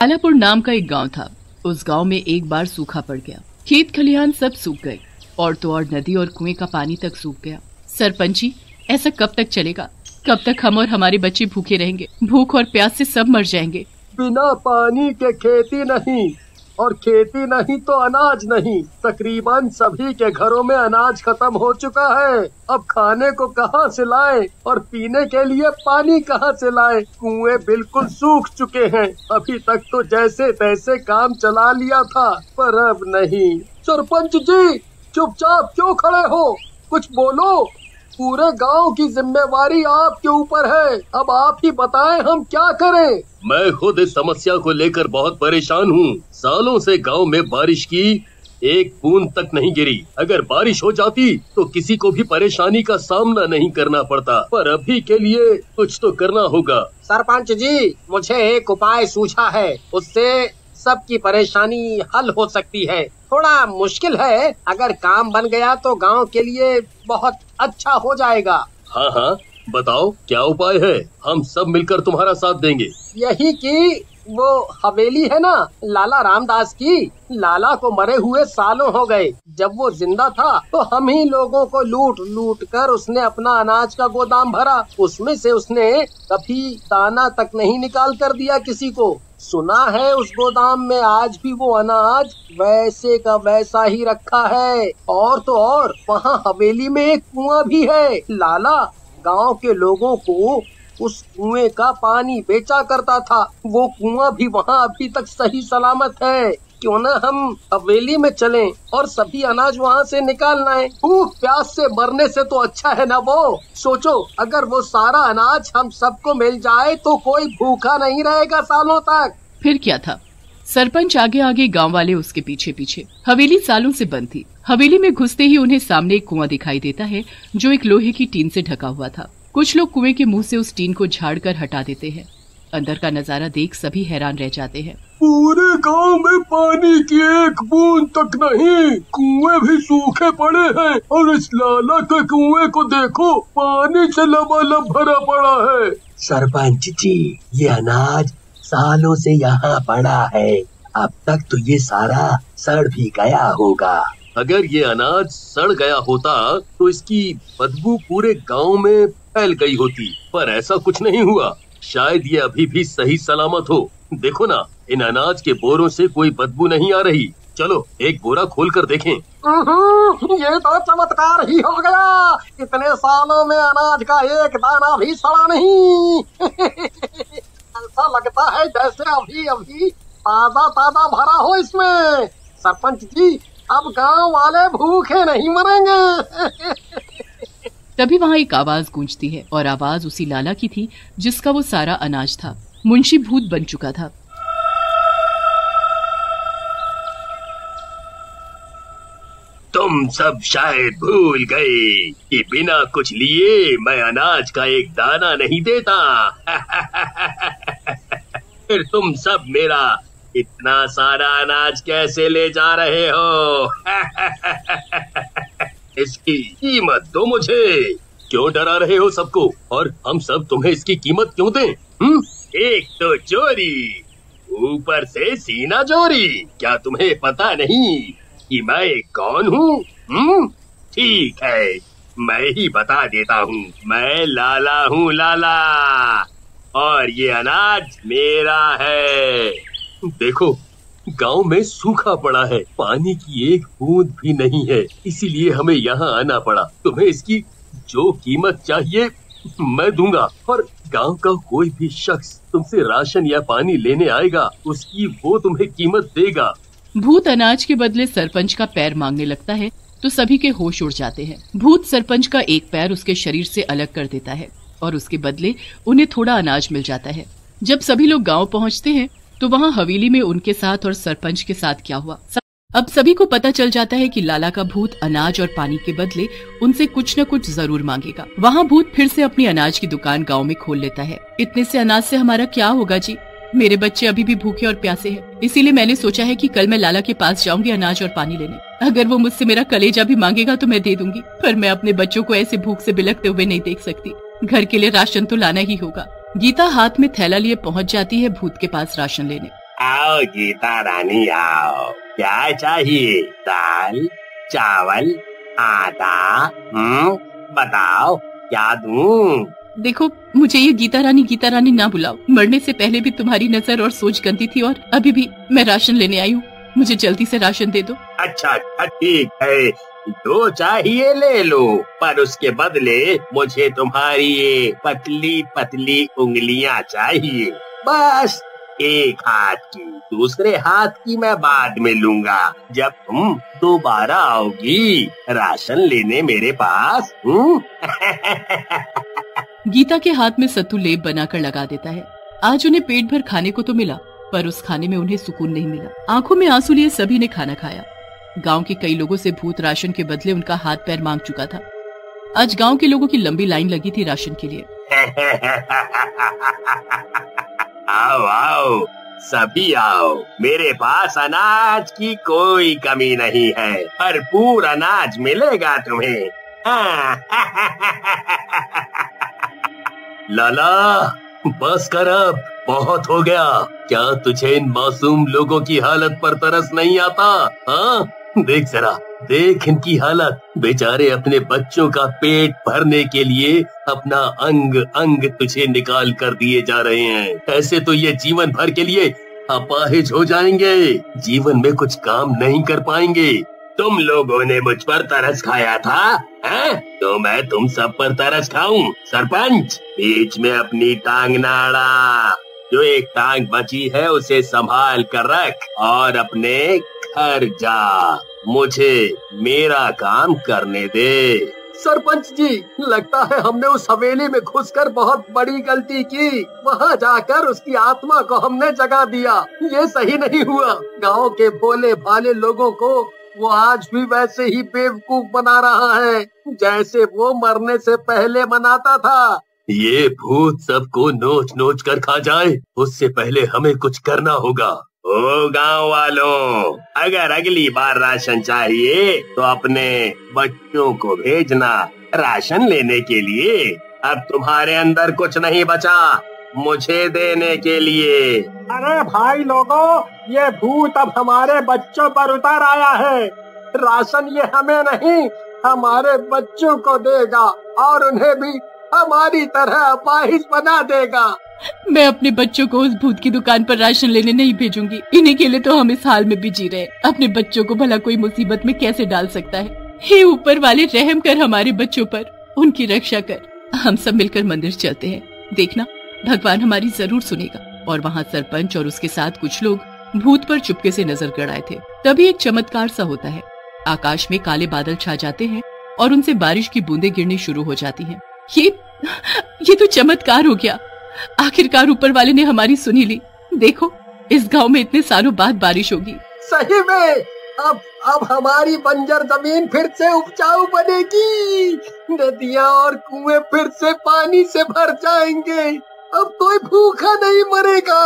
आलापुर नाम का एक गांव था। उस गांव में एक बार सूखा पड़ गया। खेत खलिहान सब सूख गए और तो और नदी और कुएं का पानी तक सूख गया। सरपंच जी, ऐसा कब तक चलेगा? कब तक हम और हमारे बच्चे भूखे रहेंगे? भूख और प्यास से सब मर जाएंगे। बिना पानी के खेती नहीं और खेती नहीं तो अनाज नहीं। तकरीबन सभी के घरों में अनाज खत्म हो चुका है। अब खाने को कहां से लाएं और पीने के लिए पानी कहां से लाएं? कुएं बिल्कुल सूख चुके हैं। अभी तक तो जैसे तैसे काम चला लिया था, पर अब नहीं। सरपंच जी, चुपचाप क्यों खड़े हो? कुछ बोलो। पूरे गांव की जिम्मेवारी आपके ऊपर है। अब आप ही बताएं हम क्या करें। मैं खुद इस समस्या को लेकर बहुत परेशान हूँ। सालों से गांव में बारिश की एक बूंद तक नहीं गिरी। अगर बारिश हो जाती तो किसी को भी परेशानी का सामना नहीं करना पड़ता, पर अभी के लिए कुछ तो करना होगा। सरपंच जी, मुझे एक उपाय सूझा है। उससे सबकी परेशानी हल हो सकती है। थोड़ा मुश्किल है, अगर काम बन गया तो गांव के लिए बहुत अच्छा हो जाएगा। हाँ हाँ, बताओ क्या उपाय है? हम सब मिलकर तुम्हारा साथ देंगे। यही कि वो हवेली है ना, लाला रामदास की। लाला को मरे हुए सालों हो गए। जब वो जिंदा था तो हम ही लोगों को लूट लूट कर उसने अपना अनाज का गोदाम भरा। उसमें से उसने कभी दाना तक नहीं निकाल कर दिया किसी को। सुना है उस गोदाम में आज भी वो अनाज वैसे का वैसा ही रखा है। और तो और वहाँ हवेली में एक कुआं भी है। लाला गांव के लोगों को उस कुएं का पानी बेचा करता था। वो कुआं भी वहाँ अभी तक सही सलामत है। क्यों न हम हवेली में चलें और सभी अनाज वहाँ से निकाल लाएं। भूख प्यास से मरने से तो अच्छा है ना वो। सोचो, अगर वो सारा अनाज हम सबको मिल जाए तो कोई भूखा नहीं रहेगा सालों तक। फिर क्या था? सरपंच आगे आगे, गांव वाले उसके पीछे पीछे। हवेली सालों से बंद थी। हवेली में घुसते ही उन्हें सामने एक कुआं दिखाई देता है जो एक लोहे की टीन से ढका हुआ था। कुछ लोग कुएं के मुंह से उस टीन को झाड़ कर हटा देते हैं। अंदर का नजारा देख सभी हैरान रह जाते हैं। पूरे गांव में पानी की एक बूंद तक नहीं। कुएं भी सूखे पड़े हैं और इस लाला के कुएं को देखो, पानी से लबालब भरा पड़ा है। सरपंच जी, ये अनाज सालों से यहाँ पड़ा है। अब तक तो ये सारा सड़ भी गया होगा। अगर ये अनाज सड़ गया होता तो इसकी बदबू पूरे गांव में फैल गई होती, पर ऐसा कुछ नहीं हुआ। शायद ये अभी भी सही सलामत हो। देखो ना, इन अनाज के बोरों से कोई बदबू नहीं आ रही। चलो एक बोरा खोल कर देखें। ये तो चमत्कार ही हो गया। इतने सालों में अनाज का एक दाना भी सड़ा नहीं। ऐसा लगता है जैसे अभी अभी ताजा ताजा भरा हो इसमें। सरपंच जी, अब गांव वाले भूखे नहीं मरेंगे। तभी वहाँ एक आवाज गूंजती है और आवाज उसी लाला की थी जिसका वो सारा अनाज था। मुंशी भूत बन चुका था। तुम सब शायद भूल गए कि बिना कुछ लिए मैं अनाज का एक दाना नहीं देता। फिर तुम सब मेरा इतना सारा अनाज कैसे ले जा रहे हो? इसकी कीमत दो मुझे। क्यों डरा रहे हो सबको? और हम सब तुम्हें इसकी कीमत क्यों दें? एक तो चोरी, ऊपर से सीना चोरी। क्या तुम्हें पता नहीं कि मैं कौन हूँ? ठीक है, मैं ही बता देता हूँ। मैं लाला हूँ, लाला, और ये अनाज मेरा है। देखो, गांव में सूखा पड़ा है, पानी की एक बूंद भी नहीं है, इसीलिए हमें यहाँ आना पड़ा। तुम्हें इसकी जो कीमत चाहिए मैं दूंगा, और गांव का कोई भी शख्स तुमसे राशन या पानी लेने आएगा, उसकी वो तुम्हें कीमत देगा। भूत अनाज के बदले सरपंच का पैर मांगने लगता है तो सभी के होश उड़ जाते हैं। भूत सरपंच का एक पैर उसके शरीर से अलग कर देता है और उसके बदले उन्हें थोड़ा अनाज मिल जाता है। जब सभी लोग गांव पहुंचते हैं तो वहाँ हवेली में उनके साथ और सरपंच के साथ क्या हुआ, अब सभी को पता चल जाता है कि लाला का भूत अनाज और पानी के बदले उनसे कुछ न कुछ जरूर मांगेगा। वहाँ भूत फिर से अपनी अनाज की दुकान गांव में खोल लेता है। इतने से अनाज से हमारा क्या होगा जी? मेरे बच्चे अभी भी भूखे और प्यासे हैं, इसीलिए मैंने सोचा है कि कल मैं लाला के पास जाऊंगी अनाज और पानी लेने। अगर वो मुझसे मेरा कलेजा भी मांगेगा तो मैं दे दूंगी, पर मैं अपने बच्चों को ऐसे भूख से बिलखते हुए नहीं देख सकती। घर के लिए राशन तो लाना ही होगा। गीता हाथ में थैला लिए पहुंच जाती है भूत के पास राशन लेने। आओ गीता रानी आओ, क्या चाहिए? दाल, चावल, आटा, बताओ क्या दूं? देखो, मुझे ये गीता रानी ना बुलाओ। मरने से पहले भी तुम्हारी नजर और सोच गंदी थी, और अभी भी मैं राशन लेने आई हूँ। मुझे जल्दी से राशन दे दो। अच्छा ठीक है, जो चाहिए ले लो, पर उसके बदले मुझे तुम्हारी ये पतली पतली उंगलियां चाहिए। बस एक हाथ की, दूसरे हाथ की मैं बाद में लूंगा, जब तुम दोबारा आओगी राशन लेने मेरे पास। गीता के हाथ में सत्तू लेप बनाकर लगा देता है। आज उन्हें पेट भर खाने को तो मिला, पर उस खाने में उन्हें सुकून नहीं मिला। आंखों में आंसू लिए सभी ने खाना खाया। गांव के कई लोगों से भूत राशन के बदले उनका हाथ पैर मांग चुका था। आज गांव के लोगों की लंबी लाइन लगी थी राशन के लिए। आओ आओ, सभी आओ, मेरे पास अनाज की कोई कमी नहीं है, भरपूर अनाज मिलेगा तुम्हें। लाला बस कर, अब बहुत हो गया। क्या तुझे इन मासूम लोगों की हालत पर तरस नहीं आता? हाँ, देख जरा, देख इनकी हालत। बेचारे अपने बच्चों का पेट भरने के लिए अपना अंग अंग तुझे निकाल कर दिए जा रहे हैं। ऐसे तो ये जीवन भर के लिए अपाहिज हो जाएंगे, जीवन में कुछ काम नहीं कर पाएंगे। तुम लोगों ने मुझ पर तरस खाया था, हैं? तो मैं तुम सब पर तरस खाऊं? सरपंच, बीच में अपनी टांग ना अड़ा। जो एक टांग बची है उसे संभाल कर रख और अपने घर जा। मुझे मेरा काम करने दे। सरपंच जी, लगता है हमने उस हवेली में घुसकर बहुत बड़ी गलती की। वहाँ जाकर उसकी आत्मा को हमने जगा दिया। ये सही नहीं हुआ। गांव के भोले भाले लोगों को वो आज भी वैसे ही बेवकूफ बना रहा है, जैसे वो मरने से पहले मनाता था। ये भूत सबको नोच नोच कर खा जाए, उससे पहले हमें कुछ करना होगा। ओ गांव वालों, अगर अगली बार राशन चाहिए तो अपने बच्चों को भेजना राशन लेने के लिए। अब तुम्हारे अंदर कुछ नहीं बचा मुझे देने के लिए। अरे भाई लोगों, ये भूत अब हमारे बच्चों पर उतर आया है। राशन ये हमें नहीं, हमारे बच्चों को देगा और उन्हें भी हमारी तरह अपाहिज बना देगा। मैं अपने बच्चों को उस भूत की दुकान पर राशन लेने नहीं भेजूंगी। इन्हीं के लिए तो हम इस हाल में भी जी रहे। अपने बच्चों को भला कोई मुसीबत में कैसे डाल सकता है? हे ऊपर वाले, रहम कर हमारे बच्चों पर, उनकी रक्षा कर। हम सब मिलकर मंदिर चलते हैं, देखना भगवान हमारी जरूर सुनेगा। और वहाँ सरपंच और उसके साथ कुछ लोग भूत पर चुपके से नजर गड़ाए थे। तभी एक चमत्कार सा होता है। आकाश में काले बादल छा जाते हैं और उनसे बारिश की बूंदें गिरनी शुरू हो जाती हैं। ये तो चमत्कार हो गया। आखिरकार ऊपर वाले ने हमारी सुनी ली। देखो, इस गांव में इतने सालों बाद बारिश होगी। सही में अब हमारी बंजर जमीन फिर से उपजाऊ बनेगी। नदियाँ और कुएं फिर से पानी से भर जाएंगे। अब कोई भूखा नहीं मरेगा।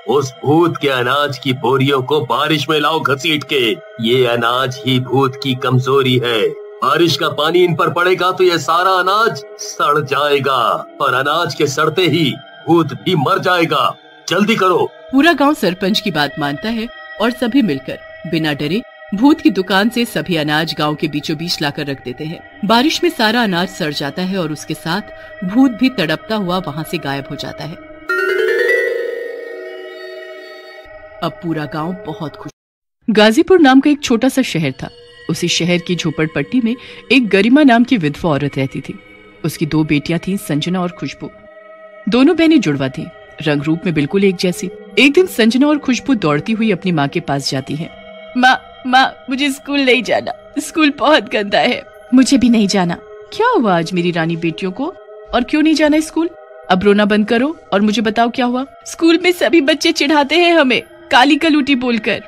उस भूत के अनाज की बोरियों को बारिश में लाओ घसीट के। ये अनाज ही भूत की कमजोरी है। बारिश का पानी इन पर पड़ेगा तो ये सारा अनाज सड़ जाएगा, और अनाज के सड़ते ही भूत भी मर जाएगा। जल्दी करो। पूरा गांव सरपंच की बात मानता है और सभी मिलकर बिना डरे भूत की दुकान से सभी अनाज गांव के बीचों बीच लाकर रख देते हैं। बारिश में सारा अनाज सड़ जाता है और उसके साथ भूत भी तड़पता हुआ वहाँ से गायब हो जाता है। अब पूरा गांव बहुत खुश। गाजीपुर नाम का एक छोटा सा शहर था। उसी शहर की झोपड़पट्टी में एक गरिमा नाम की विधवा औरत रहती थी। उसकी 2 बेटियां थीं, संजना और खुशबू। दोनों बहनें जुड़वा थीं, रंग रूप में बिल्कुल एक जैसी। एक दिन संजना और खुशबू दौड़ती हुई अपनी माँ के पास जाती हैं। माँ, मुझे स्कूल नहीं जाना, स्कूल बहुत गंदा है। मुझे भी नहीं जाना। क्या हुआ आज मेरी रानी बेटियों को, और क्यों नहीं जाना स्कूल? अब रोना बंद करो और मुझे बताओ क्या हुआ। स्कूल में सभी बच्चे चिढ़ाते हैं हमें काली कलूटी बोलकर,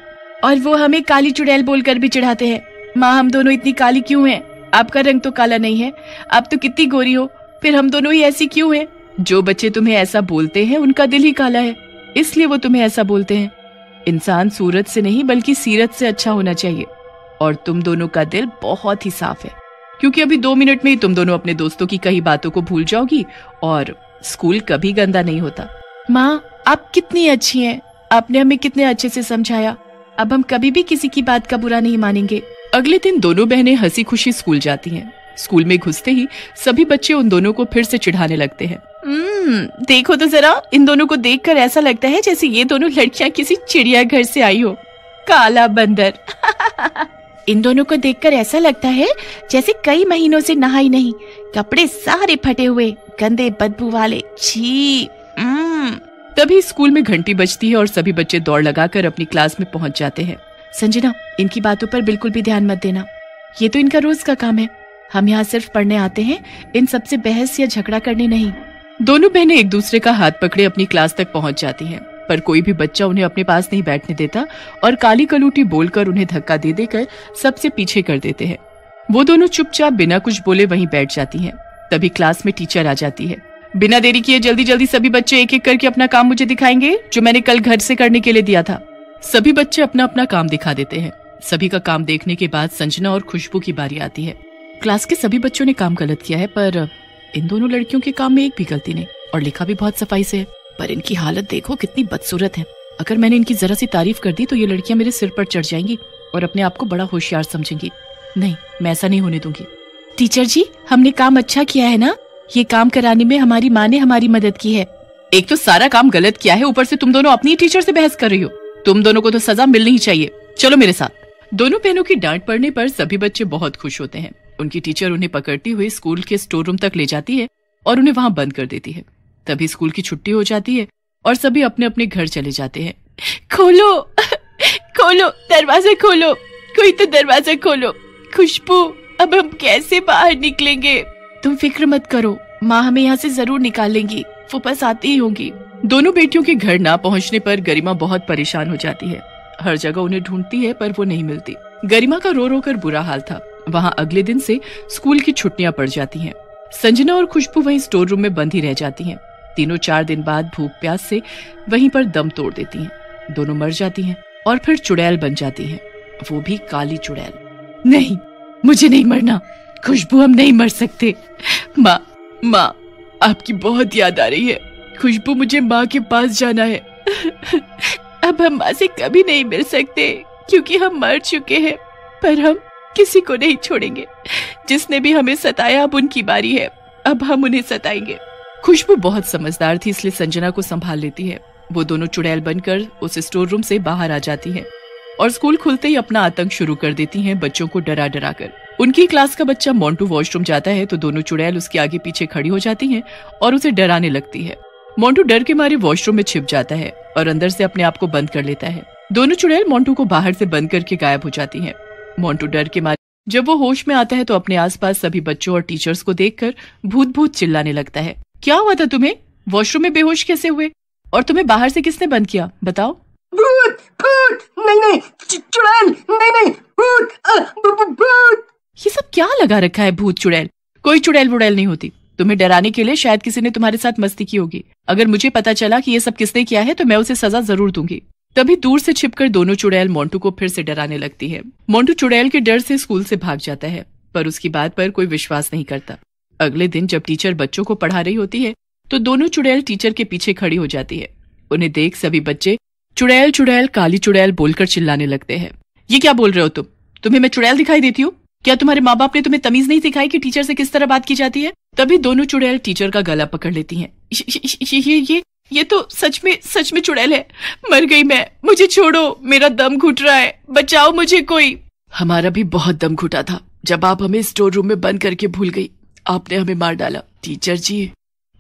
और वो हमें काली चुड़ैल बोलकर भी चिढ़ाते हैं। माँ, हम दोनों इतनी काली क्यों हैं? आपका रंग तो काला नहीं है, आप तो कितनी गोरी हो, फिर हम दोनों ही ऐसी क्यों हैं? जो बच्चे तुम्हें ऐसा बोलते हैं उनका दिल ही काला है, इसलिए वो तुम्हें ऐसा बोलते हैं। इंसान सूरत से नहीं बल्कि सीरत से अच्छा होना चाहिए, और तुम दोनों का दिल बहुत ही साफ है, क्योंकि अभी 2 मिनट में ही तुम दोनों अपने दोस्तों की कई बातों को भूल जाओगी और स्कूल कभी गंदा नहीं होता। माँ, आप कितनी अच्छी हैं। आपने हमें कितने अच्छे से समझाया। अब हम कभी भी किसी की बात का बुरा नहीं मानेंगे। अगले दिन दोनों बहनें हंसी खुशी स्कूल जाती हैं। स्कूल में घुसते ही सभी बच्चे उन दोनों को फिर से चिढ़ाने लगते हैं। देखो तो जरा, इन दोनों को देखकर ऐसा लगता है जैसे ये दोनों लड़कियां किसी चिड़ियाघर से आई हो। काला बंदर। इन दोनों को देखकर ऐसा लगता है जैसे कई महीनों से नहाई नहीं, कपड़े सारे फटे हुए, गंदे बदबू वाले। छी। तभी स्कूल में घंटी बजती है और सभी बच्चे दौड़ लगाकर अपनी क्लास में पहुंच जाते हैं। संजना, इनकी बातों पर बिल्कुल भी ध्यान मत देना। ये तो इनका रोज का काम है। हम यहाँ सिर्फ पढ़ने आते हैं, इन सबसे बहस या झगड़ा करने नहीं। दोनों बहनें एक दूसरे का हाथ पकड़े अपनी क्लास तक पहुंच जाती हैं, पर कोई भी बच्चा उन्हें अपने पास नहीं बैठने देता और काली कलूटी बोलकर उन्हें धक्का दे देकर सबसे पीछे कर देते हैं। वो दोनों चुपचाप बिना कुछ बोले वहीं बैठ जाती हैं। तभी क्लास में टीचर आ जाती है। बिना देरी किए जल्दी जल्दी सभी बच्चे एक एक करके अपना काम मुझे दिखाएंगे, जो मैंने कल घर से करने के लिए दिया था। सभी बच्चे अपना अपना काम दिखा देते हैं। सभी का काम देखने के बाद संजना और खुशबू की बारी आती है। क्लास के सभी बच्चों ने काम गलत किया है, पर इन दोनों लड़कियों के काम में एक भी गलती नहीं और लिखा भी बहुत सफाई से है। पर इनकी हालत देखो कितनी बदसूरत है। अगर मैंने इनकी जरा सी तारीफ कर दी तो ये लड़कियां मेरे सिर पर चढ़ जाएंगी और अपने आप को बड़ा होशियार समझेंगी। नहीं, मैं ऐसा नहीं होने दूंगी। टीचर जी, हमने काम अच्छा किया है ना? ये काम कराने में हमारी माँ ने हमारी मदद की है। एक तो सारा काम गलत किया है, ऊपर से तुम दोनों अपनी टीचर से बहस कर रही हो। तुम दोनों को तो सजा मिलनी ही चाहिए। चलो मेरे साथ। दोनों बहनों की डांट पड़ने पर सभी बच्चे बहुत खुश होते हैं। उनकी टीचर उन्हें पकड़ती हुई स्कूल के स्टोर रूम तक ले जाती है और उन्हें वहां बंद कर देती है। तभी स्कूल की छुट्टी हो जाती है और सभी अपने अपने घर चले जाते हैं। खोलो खोलो, दरवाजा खोलो, कोई तो दरवाजा खोलो। खुशबू, अब हम कैसे बाहर निकलेंगे? तुम फिक्र मत करो, माँ हमें यहाँ से जरूर निकालेंगी। वो बस आती ही होंगी। दोनों बेटियों के घर ना पहुँचने पर गरिमा बहुत परेशान हो जाती है। हर जगह उन्हें ढूंढती है पर वो नहीं मिलती। गरिमा का रो रो कर बुरा हाल था। वहाँ अगले दिन से स्कूल की छुट्टियां पड़ जाती हैं। संजना और खुशबू वहीं स्टोर रूम में बंद ही रह जाती हैं। तीनों 4 दिन बाद भूख प्यास से वहीं पर दम तोड़ देती हैं। दोनों मर जाती हैं और फिर चुड़ैल बन जाती हैं, वो भी काली चुड़ैल। नहीं, मुझे नहीं मरना। खुशबू, हम नहीं मर सकते। माँ, आपकी बहुत याद आ रही है। खुशबू, मुझे माँ के पास जाना है। अब हम माँ से कभी नहीं मिल सकते क्योंकि हम मर चुके हैं, पर हम किसी को नहीं छोड़ेंगे। जिसने भी हमें सताया अब उनकी बारी है, अब हम उन्हें सताएंगे। खुशबू बहुत समझदार थी, इसलिए संजना को संभाल लेती है। वो दोनों चुड़ैल बनकर उस स्टोर रूम से बाहर आ जाती हैं और स्कूल खुलते ही अपना आतंक शुरू कर देती हैं, बच्चों को डरा डरा कर। उनकी क्लास का बच्चा मोंटू वॉशरूम जाता है तो दोनों चुड़ैल उसके आगे पीछे खड़ी हो जाती हैं और उसे डराने लगती है। मोंटू डर के मारे वॉशरूम में छिप जाता है और अंदर से अपने आप को बंद कर लेता है। दोनों चुड़ैल मोंटू को बाहर से बंद करके गायब हो जाती हैं। मोंटू डर के मारे जब वो होश में आता है तो अपने आसपास सभी बच्चों और टीचर्स को देखकर भूत भूत चिल्लाने लगता है। क्या हुआ था तुम्हें? वॉशरूम में बेहोश कैसे हुए? और तुम्हें बाहर से किसने बंद किया, बताओ? भूत, भूत, नहीं, चुड़ैल, नहीं, भूत। ये सब क्या लगा रखा है भूत चुड़ैल? कोई चुड़ैल वुड़ैल नहीं होती। तुम्हें डराने के लिए शायद किसी ने तुम्हारे साथ मस्ती की होगी। अगर मुझे पता चला कि ये सब किसने किया है तो मैं उसे सजा जरूर दूंगी। तभी दूर से छिपकर दोनों चुड़ैल मोंटू को फिर से डराने लगती है। मोंटू चुड़ैल के डर से स्कूल से भाग जाता है, पर उसकी बात पर कोई विश्वास नहीं करता। अगले दिन जब टीचर बच्चों को पढ़ा रही होती है तो दोनों चुड़ैल टीचर के पीछे खड़ी हो जाती है। उन्हें देख सभी बच्चे चुड़ैल चुड़ैल काली चुड़ैल बोलकर चिल्लाने लगते हैं। ये क्या बोल रहे हो तुम? तुम्हें मैं चुड़ैल दिखाई देती हूँ? क्या तुम्हारे माँ बाप ने तुम्हें तमीज नहीं सिखाई कि टीचर से किस तरह बात की जाती है? तभी दोनों चुड़ैल टीचर का गला पकड़ लेती हैं। ये तो सच में चुड़ैल है। मर गई मैं, मुझे छोड़ो, मेरा दम घुट रहा है, बचाओ मुझे कोई। हमारा भी बहुत दम घुटा था जब आप हमें स्टोर रूम में बंद करके भूल गई। आपने हमें मार डाला। टीचर जी,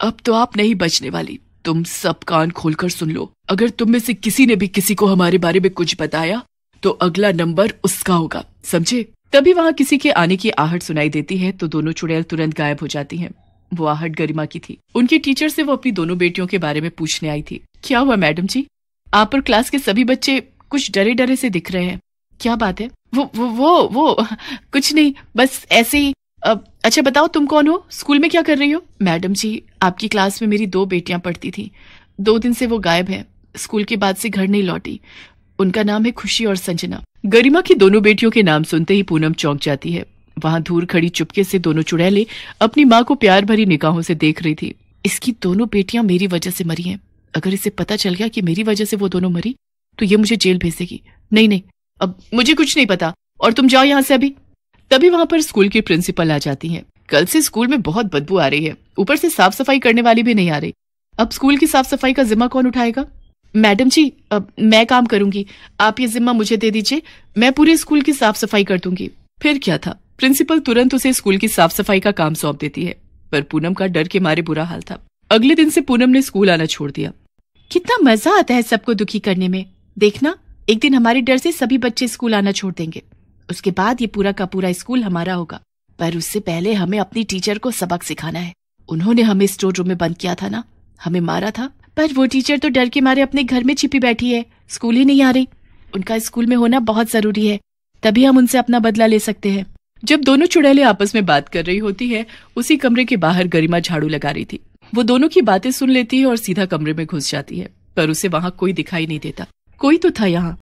अब तो आप नहीं बचने वाली। तुम सब कान खोलकर सुन लो। अगर तुम में से किसी ने भी किसी को हमारे बारे में कुछ बताया तो अगला नंबर उसका होगा, समझे? तभी वहाँ किसी के आने की आहट सुनाई देती है तो दोनों चुड़ैल तुरंत गायब हो जाती हैं। वो आहट गरिमा की थी। उनकी टीचर से वो अपनी दोनों बेटियों के बारे में पूछने आई थी। क्या हुआ मैडम जी? आप और क्लास के सभी बच्चे कुछ डरे डरे से दिख रहे हैं, क्या बात है? वो कुछ नहीं, बस ऐसे ही। अच्छा बताओ, तुम कौन हो? स्कूल में क्या कर रही हो? मैडम जी, आपकी क्लास में मेरी 2 बेटियां पढ़ती थी। 2 दिन से वो गायब है। स्कूल के बाद से घर नहीं लौटी। उनका नाम है खुशी और संजना। गरिमा की दोनों बेटियों के नाम सुनते ही पूनम चौंक जाती है। वहां दूर खड़ी चुपके से दोनों चुड़ैलें अपनी माँ को प्यार भरी निगाहों से देख रही थी। इसकी दोनों बेटियां मेरी वजह से मरी हैं। अगर इसे पता चल गया कि मेरी वजह से वो दोनों मरी तो ये मुझे जेल भेज देगी। नहीं, अब मुझे कुछ नहीं पता और तुम जाओ यहाँ से अभी। तभी वहां पर स्कूल की प्रिंसिपल आ जाती है। कल से स्कूल में बहुत बदबू आ रही है, ऊपर से साफ सफाई करने वाली भी नहीं आ रही। अब स्कूल की साफ सफाई का जिम्मा कौन उठाएगा? मैडम जी, अब मैं काम करूंगी, आप ये जिम्मा मुझे दे दीजिए, मैं पूरे स्कूल की साफ सफाई कर दूंगी। फिर क्या था, प्रिंसिपल तुरंत उसे स्कूल की साफ सफाई का काम सौंप देती है। पर पूनम का डर के मारे बुरा हाल था। अगले दिन से पूनम ने स्कूल आना छोड़ दिया। कितना मजा आता है सबको दुखी करने में। देखना, एक दिन हमारे डर से सभी बच्चे स्कूल आना छोड़ देंगे। उसके बाद ये पूरा का पूरा स्कूल हमारा होगा। पर उससे पहले हमें अपनी टीचर को सबक सिखाना है। उन्होंने हमें स्टोर रूम में बंद किया था ना, हमें मारा था, पर वो टीचर तो डर के मारे अपने घर में छिपी बैठी है, स्कूल ही नहीं आ रही। उनका स्कूल में होना बहुत जरूरी है, तभी हम उनसे अपना बदला ले सकते हैं। जब दोनों चुड़ैलें आपस में बात कर रही होती है, उसी कमरे के बाहर गरिमा झाड़ू लगा रही थी। वो दोनों की बातें सुन लेती है और सीधा कमरे में घुस जाती है, पर उसे वहां कोई दिखाई नहीं देता। कोई तो था यहाँ,